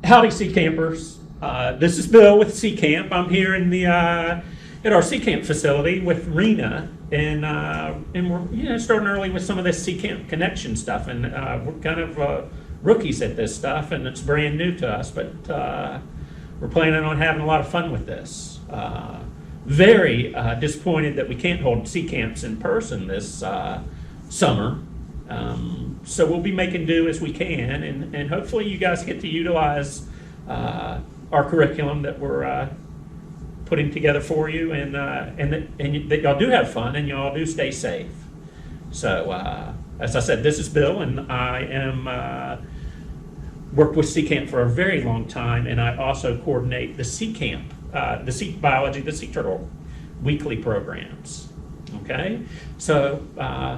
Howdy, Sea Campers. This is Bill with Sea Camp. I'm here in the at our Sea Camp facility with Rena, and we're starting early with some of this Sea Camp connection stuff, and we're kind of rookies at this stuff, and it's brand new to us, but we're planning on having a lot of fun with this. Very disappointed that we can't hold Sea Camps in person this summer. So we'll be making do as we can, and hopefully you guys get to utilize our curriculum that we're putting together for you, and that y'all do have fun and y'all do stay safe. So as I said, this is Bill, and I am worked with Sea Camp for a very long time, and I also coordinate the Sea Camp, the sea biology, the sea turtle weekly programs. Okay, so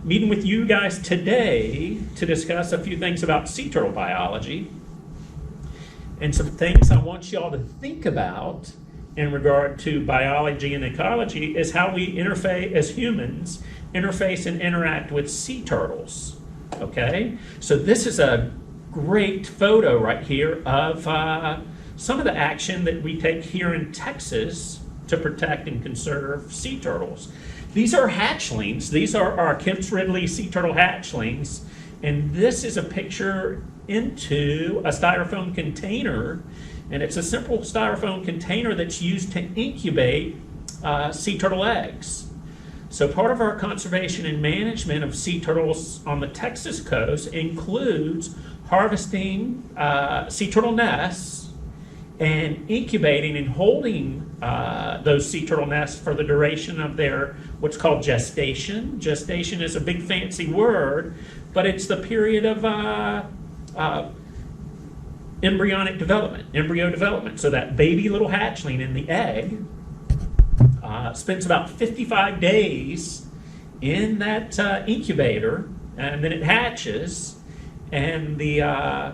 meeting with you guys today to discuss a few things about sea turtle biology and some things I want y'all to think about in regard to biology and ecology is how we interface as humans, interface and interact with sea turtles. Okay, so this is a great photo right here of some of the action that we take here in Texas to protect and conserve sea turtles. These are hatchlings. These are our Kemp's Ridley sea turtle hatchlings. And this is a picture into a styrofoam container. And it's a simple styrofoam container that's used to incubate sea turtle eggs. So part of our conservation and management of sea turtles on the Texas coast includes harvesting sea turtle nests and incubating and holding those sea turtle nests for the duration of their what's called gestation. Gestation is a big fancy word, but it's the period of embryonic development, embryo development. So that baby little hatchling in the egg spends about 55 days in that incubator, and then it hatches. And the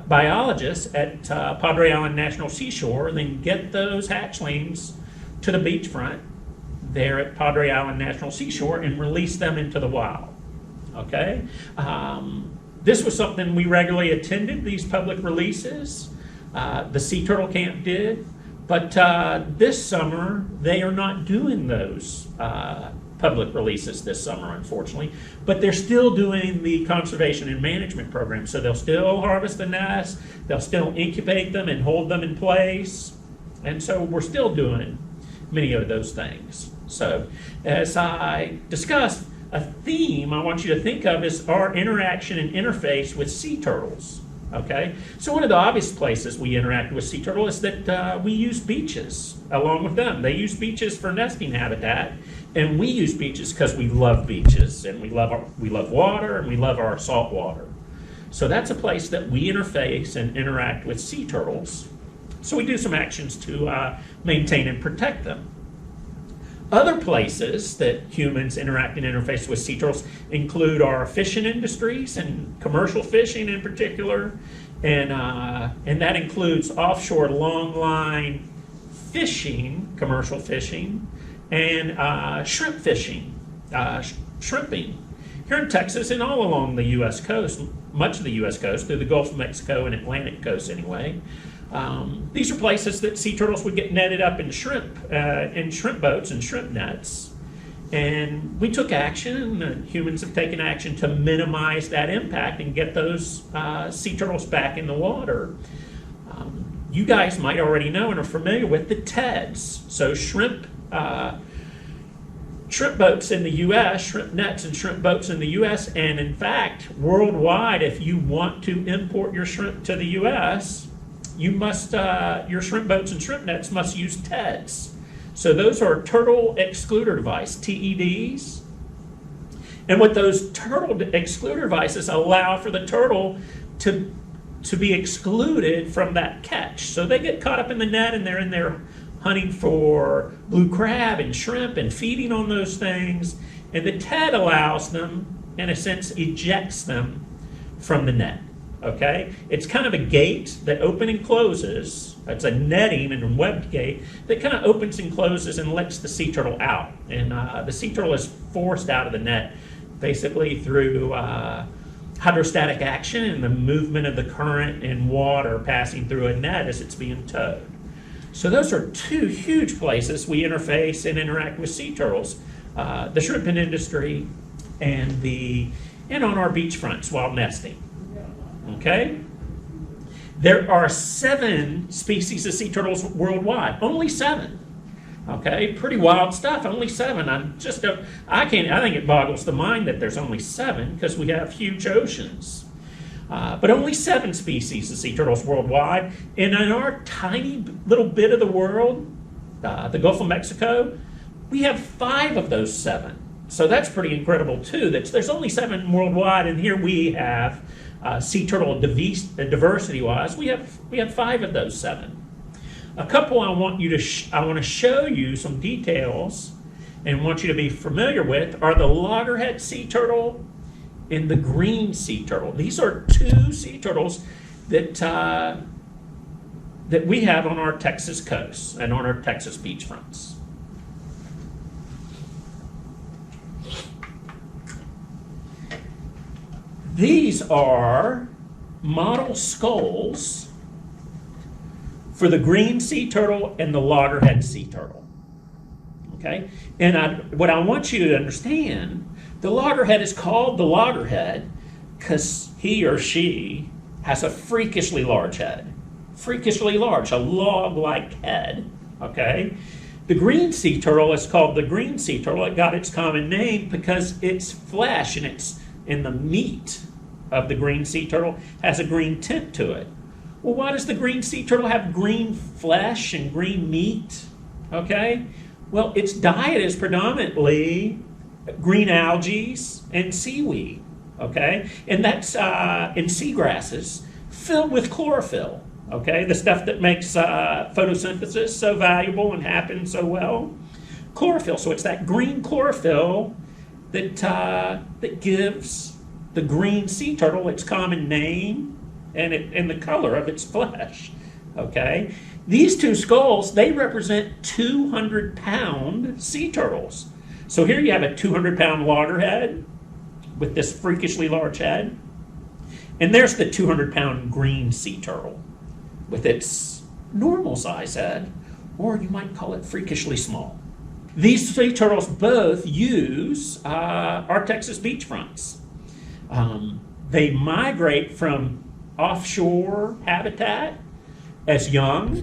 biologists at Padre Island National Seashore then get those hatchlings to the beachfront there at Padre Island National Seashore and release them into the wild. Okay? This was something we regularly attended, these public releases. The Sea Turtle Camp did. But this summer, they are not doing those public releases this summer, unfortunately, but they're still doing the conservation and management program. So they'll still harvest the nests, they'll still incubate them and hold them in place. And so we're still doing many of those things. So as I discussed, a theme I want you to think of is our interaction and interface with sea turtles. Okay, so one of the obvious places we interact with sea turtle is that we use beaches along with them. They use beaches for nesting habitat, and we use beaches because we love beaches, and we love water, and we love our salt water. So that's a place that we interface and interact with sea turtles. So we do some actions to maintain and protect them. Other places that humans interact and interface with sea turtles include our fishing industries and commercial fishing in particular, and that includes offshore longline fishing, commercial fishing, and shrimp fishing, shrimping. Here in Texas and all along the U.S. coast, much of the U.S. coast, through the Gulf of Mexico and Atlantic coast anyway, these are places that sea turtles would get netted up in shrimp boats and shrimp nets. And we took action, and humans have taken action to minimize that impact and get those sea turtles back in the water. You guys might already know and are familiar with the TEDs. So shrimp boats in the U.S., shrimp nets and shrimp boats in the U.S., and in fact, worldwide, if you want to import your shrimp to the U.S., you must, your shrimp boats and shrimp nets must use TEDs. So those are turtle excluder device, TEDs. And what those turtle excluder devices allow for the turtle to be excluded from that catch. So they get caught up in the net and they're in there hunting for blue crab and shrimp and feeding on those things. And the TED allows them, in a sense, ejects them from the net. Okay, it's kind of a gate that opens and closes. It's a netting and a webbed gate that kind of opens and closes and lets the sea turtle out. And the sea turtle is forced out of the net basically through hydrostatic action and the movement of the current in water passing through a net as it's being towed. So those are two huge places we interface and interact with sea turtles, the shrimping industry and on our beachfronts while nesting. Okay? There are 7 species of sea turtles worldwide, only 7. Okay, pretty wild stuff. Only 7. I think it boggles the mind that there's only 7 because we have huge oceans. But only 7 species of sea turtles worldwide. And in our tiny little bit of the world, the Gulf of Mexico, we have 5 of those 7. So that's pretty incredible too. There's only 7 worldwide, and here we have sea turtle diversity-wise. We have 5 of those 7. A couple I want to show you some details and want you to be familiar with are the loggerhead sea turtle and the green sea turtle. These are 2 sea turtles that we have on our Texas coast and on our Texas beachfronts. These are model skulls for the green sea turtle and the loggerhead sea turtle. Okay? And what I want you to understand, the loggerhead is called the loggerhead because he or she has a freakishly large head. Freakishly large, a log-like head. Okay? The green sea turtle is called the green sea turtle. It got its common name because its flesh and the meat of the green sea turtle has a green tint to it. Well, why does the green sea turtle have green flesh and green meat? Okay? Well, its diet is predominantly green algae and seaweed. Okay? And that's in seagrasses filled with chlorophyll. Okay? The stuff that makes photosynthesis so valuable and happens so well. Chlorophyll. So it's that green chlorophyll that gives the green sea turtle its common name and the color of its flesh. Okay? These 2 skulls, they represent 200-pound sea turtles. So here you have a 200-pound loggerhead with this freakishly large head. And there's the 200-pound green sea turtle with its normal size head, or you might call it freakishly small. These sea turtles both use our Texas beachfronts. They migrate from offshore habitat as young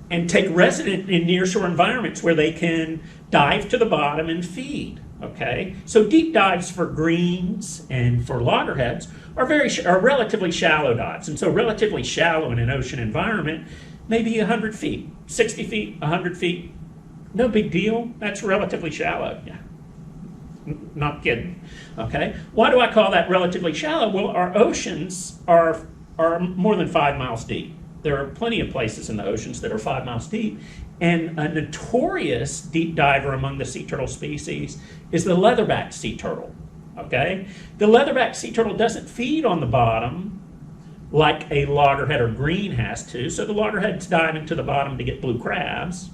and take residence in nearshore environments where they can dive to the bottom and feed. Okay, so deep dives for greens and for loggerheads are relatively shallow dives, and so relatively shallow in an ocean environment, maybe 100 feet, 60 feet, 100 feet, no big deal. That's relatively shallow. Yeah. Not kidding. Okay. Why do I call that relatively shallow? Well, our oceans are more than 5 miles deep. There are plenty of places in the oceans that are 5 miles deep. And a notorious deep diver among the sea turtle species is the leatherback sea turtle. Okay? The leatherback sea turtle doesn't feed on the bottom like a loggerhead or green has to. So the loggerhead's diving to the bottom to get blue crabs.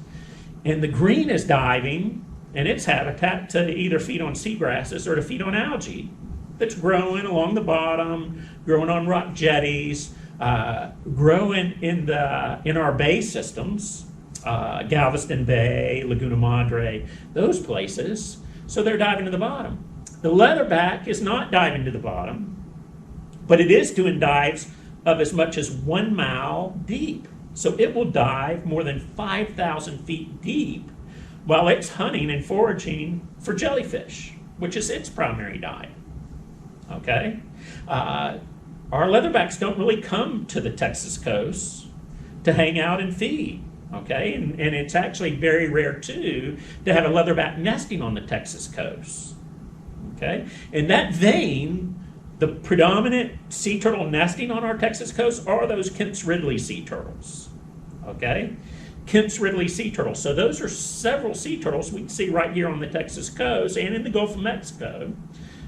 And the green is diving in its habitat to either feed on seagrasses or to feed on algae that's growing along the bottom, growing on rock jetties, growing in our bay systems, Galveston Bay, Laguna Madre, those places. So they're diving to the bottom. The leatherback is not diving to the bottom, but it is doing dives of as much as 1 mile deep. So it will dive more than 5,000 feet deep while it's hunting and foraging for jellyfish, which is its primary diet. Okay? Our leatherbacks don't really come to the Texas coast to hang out and feed. Okay? And it's actually very rare, too, to have a leatherback nesting on the Texas coast. Okay? In that vein, the predominant sea turtle nesting on our Texas coast are those Kemp's Ridley sea turtles. Okay? Kemp's Ridley sea turtles. So those are several sea turtles we can see right here on the Texas coast and in the Gulf of Mexico.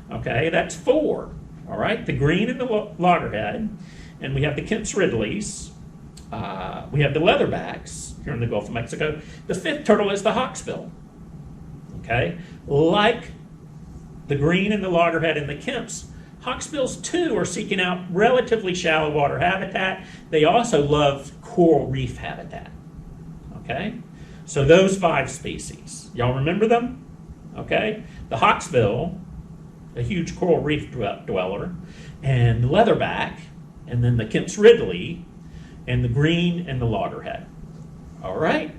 Okay, that's 4. All right, the green and the loggerhead, and we have the Kemp's Ridleys. We have the leatherbacks here in the Gulf of Mexico. The 5th turtle is the hawksbill. Okay, like the green and the loggerhead and the Kemp's hawksbills too are seeking out relatively shallow water habitat. They also love coral reef habitat. Okay, so those 5 species, y'all remember them? Okay, the hawksbill, a huge coral reef dweller, and the leatherback, and then the Kemp's Ridley, and the green and the loggerhead. All right.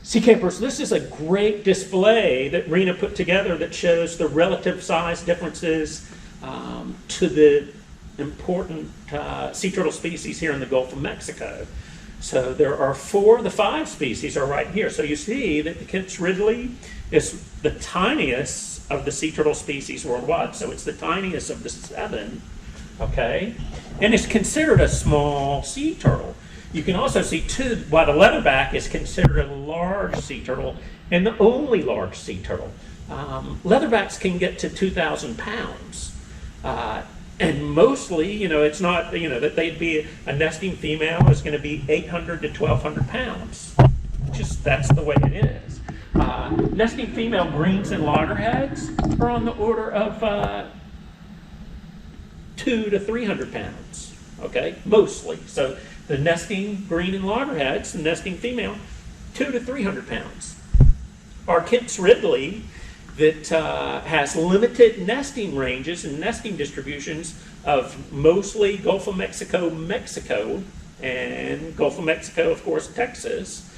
Sea campers, this is a great display that Rena put together that shows the relative size differences to the important sea turtle species here in the Gulf of Mexico. So there are 4 of the 5 species are right here. So you see that the Kemp's Ridley is the tiniest of the sea turtle species worldwide. So it's the tiniest of the 7, okay? And it's considered a small sea turtle. You can also see too, while the leatherback is considered a large sea turtle and the only large sea turtle. Leatherbacks can get to 2,000 pounds. And mostly, you know, it's not, you know, that they'd be a nesting female is going to be 800 to 1,200 pounds. Just that's the way it is. Nesting female greens and loggerheads are on the order of 200 to 300 pounds. Okay, mostly. So the nesting green and loggerheads, the nesting female, 200 to 300 pounds. Our Kemp's Ridley, that has limited nesting ranges and nesting distributions of mostly Gulf of Mexico, and Gulf of Mexico, of course, Texas.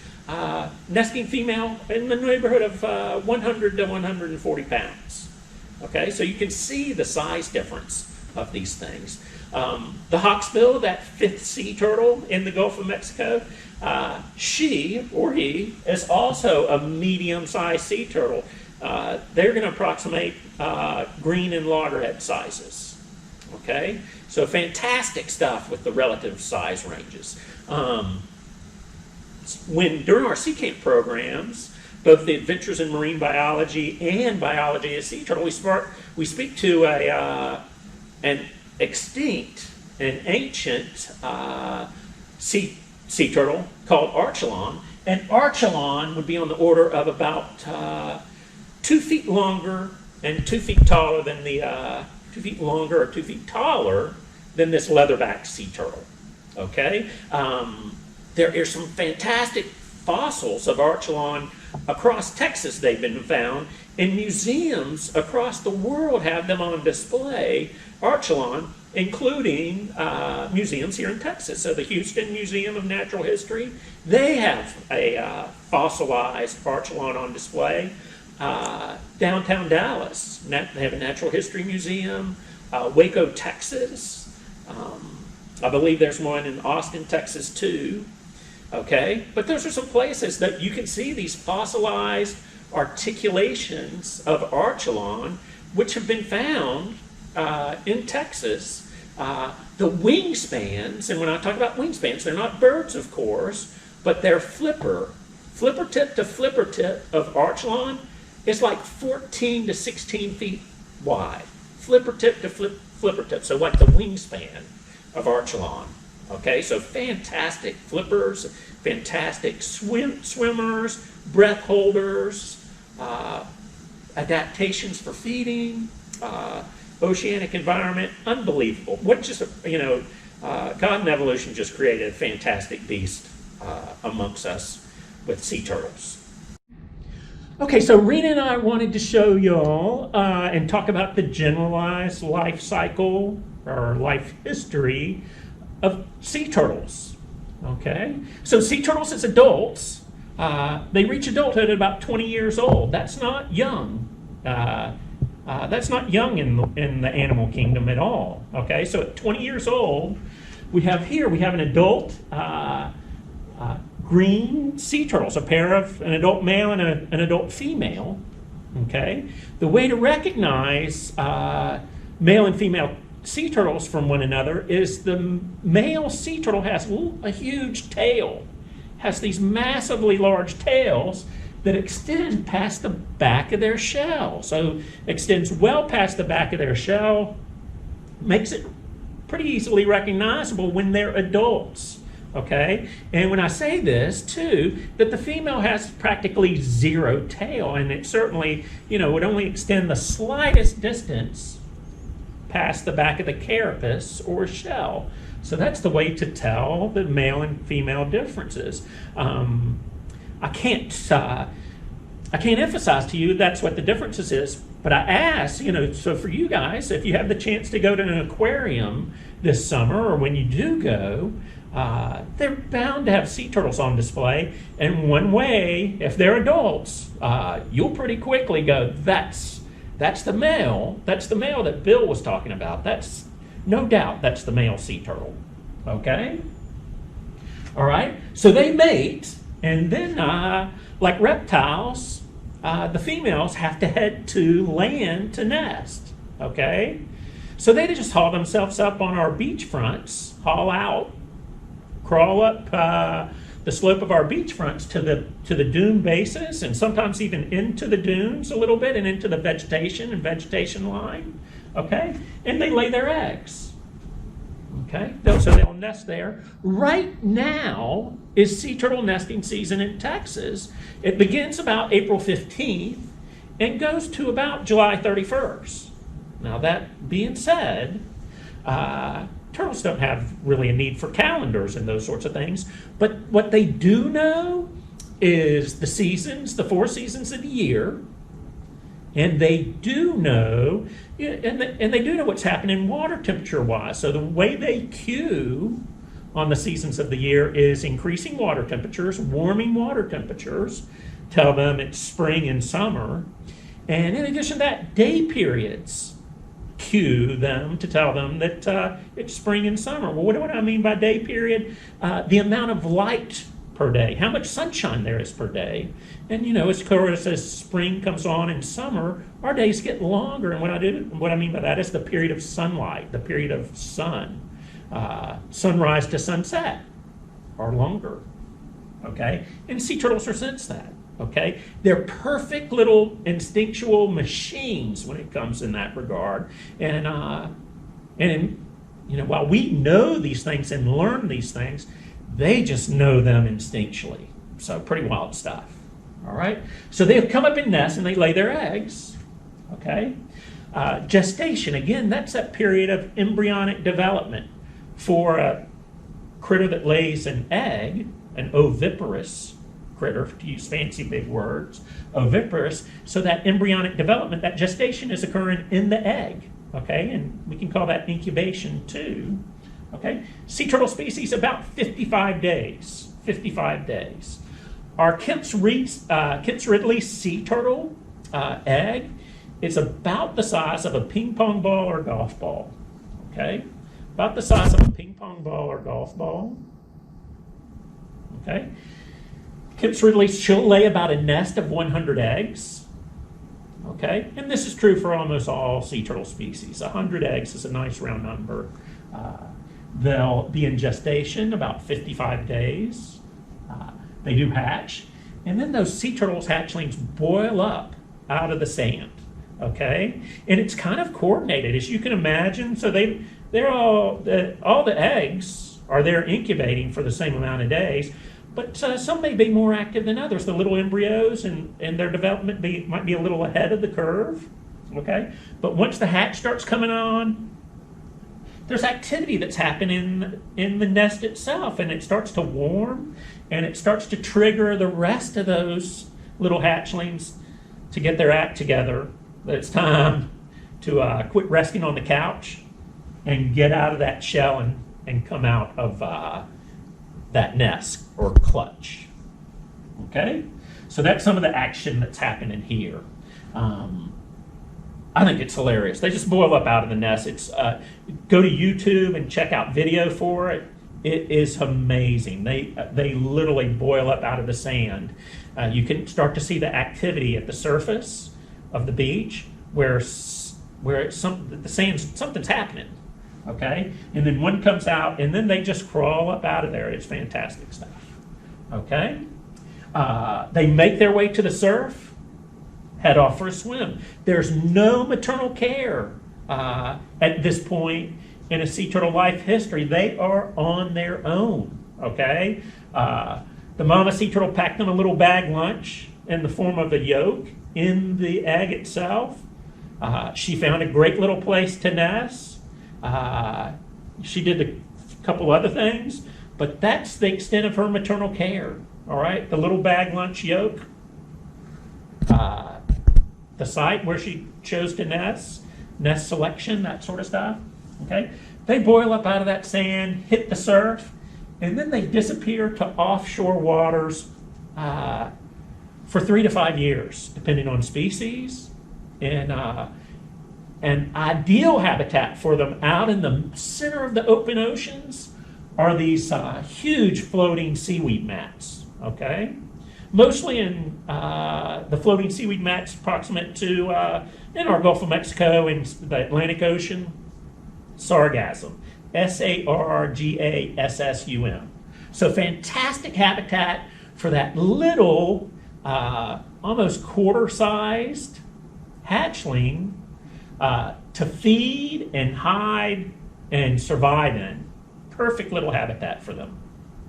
Nesting female in the neighborhood of 100 to 140 pounds. Okay, so you can see the size difference of these things. The hawksbill, that 5th sea turtle in the Gulf of Mexico, she or he is also a medium-sized sea turtle. They're going to approximate green and loggerhead sizes. Okay, so fantastic stuff with the relative size ranges. During our sea camp programs, both the Adventures in Marine Biology and Biology of Sea Turtle, we speak to an extinct and ancient sea turtle called Archelon, and Archelon would be on the order of about 2 feet longer and 2 feet taller than the 2 feet longer or 2 feet taller than this leatherback sea turtle. Okay, there are some fantastic fossils of Archelon across Texas. They've been found, and museums across the world have them on display. Archelon, including museums here in Texas. So the Houston Museum of Natural History, they have a fossilized Archelon on display. Downtown Dallas, they have a natural history museum. Waco, Texas. I believe there's one in Austin, Texas too. Okay, but those are some places that you can see these fossilized articulations of Archelon, which have been found in Texas. The wingspans, and when I talk about wingspans, they're not birds, of course, but they're flipper tip to flipper tip of Archelon is like 14 to 16 feet wide. Flipper tip to flipper tip, so like the wingspan of Archelon. Okay, so fantastic flippers, fantastic swimmers, breath holders, adaptations for feeding, oceanic environment, unbelievable. What just, God and evolution just created a fantastic beast amongst us with sea turtles. Okay, so Rena and I wanted to show y'all and talk about the generalized life cycle or life history of sea turtles. Okay, so sea turtles as adults, they reach adulthood at about 20 years old. That's not young. That's not young in the animal kingdom at all. Okay, so at 20 years old, we have an adult green sea turtles, a pair of an adult male and an adult female. Okay, the way to recognize male and female sea turtles from one another is the male sea turtle has a huge tail, has these massively large tails that extend past the back of their shell. So extends well past the back of their shell, makes it pretty easily recognizable when they're adults. okay? And when I say this, too, that the female has practically zero tail, and it certainly, would only extend the slightest distance past the back of the carapace or shell. So that's the way to tell the male and female differences. I can't emphasize to you that's what the differences is, but I ask, so for you guys, if you have the chance to go to an aquarium this summer, or when you do go, they're bound to have sea turtles on display. And one way, if they're adults, you'll pretty quickly go, that's the male. That's the male that Bill was talking about. That's no doubt that's the male sea turtle. Okay? All right? So they mate, and then like reptiles, the females have to head to land to nest. Okay? So they just haul themselves up on our beach fronts, haul out, crawl up the slope of our beach fronts to the dune bases, and sometimes even into the dunes a little bit and into the vegetation line. Okay? And they lay their eggs. Okay? So they'll nest there. Right now is sea turtle nesting season in Texas. It begins about April 15th and goes to about July 31st. Now, that being said, turtles don't have really a need for calendars and those sorts of things, but what they do know is the seasons, the 4 seasons of the year, and they do know, and they do know what's happening water temperature-wise. So the way they cue on the seasons of the year is increasing water temperatures, warming water temperatures, tell them it's spring and summer, and in addition to that, day periods cue them to tell them that it's spring and summer. Well, what do I mean by day period? The amount of light per day, how much sunshine there is per day. And as course as spring comes on in summer, our days get longer. And what I mean by that is the period of sunlight, the period of sun, sunrise to sunset, are longer. Okay, and sea turtles are sense that. Okay, they're perfect little instinctual machines when it comes in that regard. And while we know these things and learn these things, they just know them instinctually. So pretty wild stuff. All right, so they come up in nests and they lay their eggs. Okay, gestation, again, that's that period of embryonic development for a critter that lays an egg, an oviparous critter, to use fancy big words, oviparous. So that embryonic development, that gestation, is occurring in the egg. Okay, and we can call that incubation too. Okay, sea turtle species about 55 days. 55 days. Our Kemp's Ridley sea turtle egg is about the size of a ping pong ball or golf ball. Okay, about the size of a ping pong ball or golf ball. Okay. Kemp's Ridley, she'll lay about a nest of 100 eggs. Okay, and this is true for almost all sea turtle species. 100 eggs is a nice round number. They'll be in gestation about 55 days. They do hatch, and then those sea turtles hatchlings boil up out of the sand. Okay, and it's kind of coordinated, as you can imagine. So they're all the eggs are there incubating for the same amount of days. But some may be more active than others. The little embryos and their development might be a little ahead of the curve. Okay, but once the hatch starts coming on, there's activity that's happening in the nest itself, and it starts to warm, and it starts to trigger the rest of those little hatchlings to get their act together. That it's time to quit resting on the couch and get out of that shell and come out of that nest or clutch. Okay, so that's some of the action that's happening here. I think it's hilarious. They just boil up out of the nest. It's go to YouTube and check out video for it. It is amazing. They literally boil up out of the sand. You can start to see the activity at the surface of the beach where something's happening. Okay, and then one comes out, and then they just crawl up out of there. It's fantastic stuff. Okay, they make their way to the surf, head off for a swim. There's no maternal care at this point in a sea turtle life history. They are on their own. okay? The mama sea turtle packed them a little bag lunch in the form of a yolk in the egg itself. She found a great little place to nest. She did a couple other things, but that's the extent of her maternal care, all right? The little bag lunch yolk, the site where she chose to nest selection, that sort of stuff, okay? They boil up out of that sand, hit the surf, and then they disappear to offshore waters for 3 to 5 years, depending on species. And an ideal habitat for them out in the center of the open oceans are these huge floating seaweed mats, okay? Mostly in the floating seaweed mats proximate to, in our Gulf of Mexico and the Atlantic Ocean, sargassum, sargassun. So fantastic habitat for that little, almost quarter-sized hatchling to feed and hide and survive in. Perfect little habitat for them,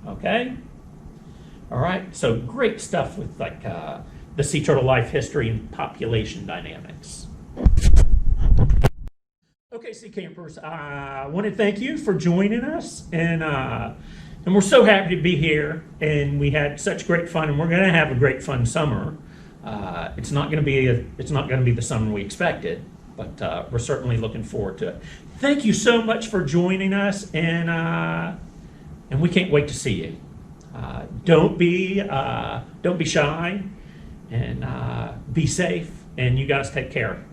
okay? All right, so great stuff with like the sea turtle life history and population dynamics. Okay, sea campers, I want to thank you for joining us, and we're so happy to be here, and we had such great fun, and we're going to have a great fun summer. It's not going to be the summer we expected, but we're certainly looking forward to it. Thank you so much for joining us, and we can't wait to see you. Don't be shy, and be safe, and you guys take care.